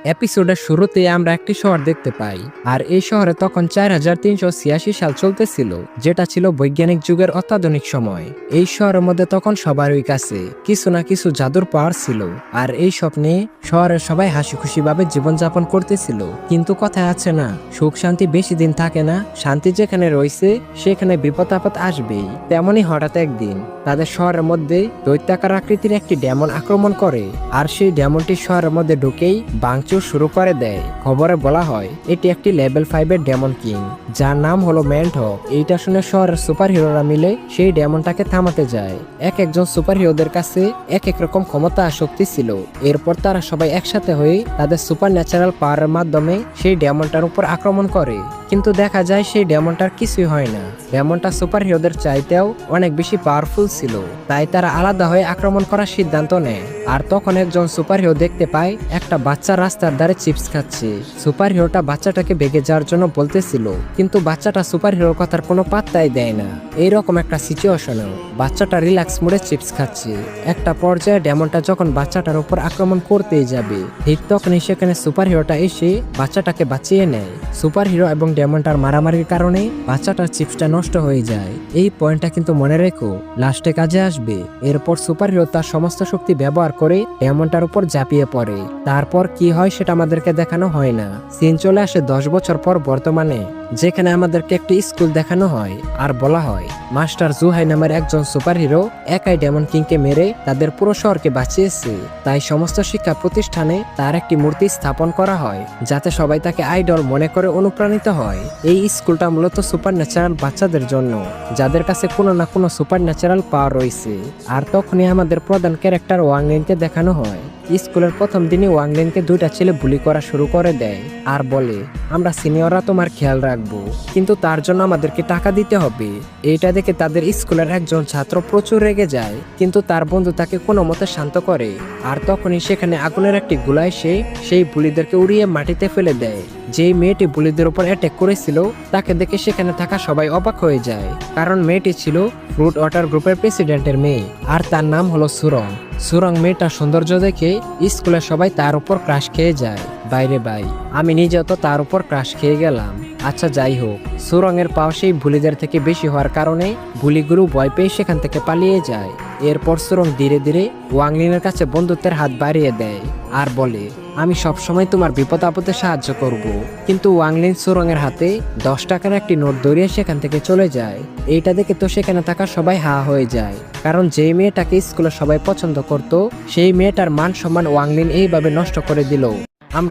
এপিসোডের শুরুতে আমরা একটি শহর দেখতে পাই, আর এই শহরে তখন 4386 সাল চলতেছিল, যেটা ছিল বৈজ্ঞানিক যুগের অত্যাধুনিক সময়। এই শহরের মধ্যে তখন সবারই কাছে কিছু না কিছু জাদুর পাওয়ার ছিল, আর এই স্বপ্নে শহরের সবাই হাসি খুশি ভাবে জীবনযাপন করতেছিল। কিন্তু কথায় আছে না, সুখ শান্তি বেশি দিন থাকে না, শান্তি যেখানে রয়েছে সেখানে বিপদ আপদ আসবেই। তেমনই হঠাৎ একদিন তাদের শহরের মধ্যে দৈত্যাকার আকৃতির একটি ডেমন আক্রমণ করে, আর সেই ডেমনটি শহরের মধ্যে ঢুকেই ভাঙচুর শুরু করে দেয়। খবরে বলা হয় এটি একটি লেভেল 5 এর ডেমন কিং, যার নাম হলো ম্যান্টহক। এইটা শুনে শহরের সুপার হিরোরা মিলে সেই ডেমনটাকে থামাতে যায়। এক একজন সুপার হিরোদের কাছে এক এক রকম ক্ষমতা আর শক্তি ছিল। এরপর তারা সবাই একসাথে হয়ে তাদের সুপার ন্যাচারাল পাওয়ারের মাধ্যমে সেই ডেমনটার উপর আক্রমণ করে। কিন্তু দেখা যায় সেই ডেমনটার কিছুই হয় না। ডেমনটা সুপার হিরোদের চাইতেও অনেক বেশি পাওয়ারফুল ছিল, তাই তারা আলাদা হয়ে আক্রমণ করার সিদ্ধান্ত নেয়। আর তখন একজন সুপার হিরো দেখতে পায় একটা বাচ্চা রাস্তার ধারে চিপস খাচ্ছে। সুপার হিরোটা বাচ্চাটাকে ভেগে যাওয়ার জন্য বলতেছিল, কিন্তু বাচ্চাটা সুপার হিরোর কথার কোনো পাত্তাই দেয় না। এইরকম একটা সিচুয়েশনেও বাচ্চাটা রিল্যাক্স মোডে চিপস খাচ্ছে। একটা পর্যায়ে ডেমনটা যখন বাচ্চাটার উপর আক্রমণ করতেই যাবে, ঠিক তখনই সেখানে সুপার হিরোটা এসে বাচ্চাটাকে বাঁচিয়ে নেয়। সুপার হিরো এবং ডেমনটার মারামারির কারণে বাচ্চাটার চিপসটা নষ্ট হয়ে যায়। এই পয়েন্টটা কিন্তু মনে রেখো, লাস্টে কাজে আসবে। এরপর সুপার হিরো তার সমস্ত শক্তি ব্যবহার করে ডেমনটার উপর ঝাঁপিয়ে পড়ে। তারপর কি হয় সেটা আমাদেরকে দেখানো হয় না। সিন চলে আসে 10 বছর পর বর্তমানে, যেখানে আমাদেরকে একটি স্কুল দেখানো হয়, আর বলা হয় মাস্টার জুহাই নামের একজন সুপার হিরো একাই ডেমন কিংকে মেরে তাদের পুরো শহরকে বাঁচিয়েছে। তাই সমস্ত শিক্ষা প্রতিষ্ঠানে তার একটি মূর্তি স্থাপন করা হয়, যাতে সবাই তাকে আইডল মনে করে অনুপ্রাণিত হয়। এই স্কুলটা মূলত সুপার ন্যাচারাল বাচ্চাদের জন্য, যাদের কাছে কোনো না কোনো সুপার ন্যাচারাল পাওয়ার রয়েছে। আর তখনই আমাদের প্রধান ক্যারেক্টার ওয়াংলিনকে দেখানো হয়। স্কুলের প্রথম দিনে ওয়াংলিনকে দুইটা ছেলে বুলি করা শুরু করে দেয়, আর বলে আমরা সিনিয়ররা তোমার খেয়াল রাখবো, কিন্তু তার জন্য আমাদেরকে টাকা দিতে হবে। এইটা দেখে তাদের স্কুলের একজন ছাত্র প্রচুর রেগে যায়, কিন্তু তার বন্ধু তাকে কোনো মতে শান্ত করে। আর তখনই সেখানে আগুনের একটি গোলা এসে সেই বুলিদেরকে উড়িয়ে মাটিতে ফেলে দেয়। যেই মেয়েটি বুলিদের উপর অ্যাটাক করেছিল তাকে দেখে সেখানে থাকা সবাই অবাক হয়ে যায়, কারণ মেয়েটি ছিল ফ্রুট ওয়াটার গ্রুপের প্রেসিডেন্টের মেয়ে, আর তার নাম হলো সুরং। সুরং মেয়েটার সৌন্দর্য দেখে স্কুলের সবাই তার উপর ক্রাশ খেয়ে যায়। বাইরে ভাই, আমি নিজেও তো তার উপর ক্রাশ খেয়ে গেলাম। আচ্ছা যাই হোক, সুরঙের পাও সেই বুলিদের থেকে বেশি হওয়ার কারণে বুলিগুরু ভয় পেয়ে সেখান থেকে পালিয়ে যায়। এরপর সুরং ধীরে ধীরে ওয়াংলিনের কাছে বন্ধুত্বের হাত বাড়িয়ে দেয়, আর বলে আমি সবসময় তোমার বিপদ আপদে সাহায্য করব। কিন্তু ওয়াংলিন সুরঙের হাতে 10 টাকার একটি নোট ধরিয়ে সেখান থেকে চলে যায়। এইটা দেখে তো সেখানে থাকা সবাই হা হয়ে যায়, কারণ যেই মেয়েটাকে স্কুলে সবাই পছন্দ করত সেই মেয়েটার মান সম্মান ওয়াংলিন এইভাবে নষ্ট করে দিল।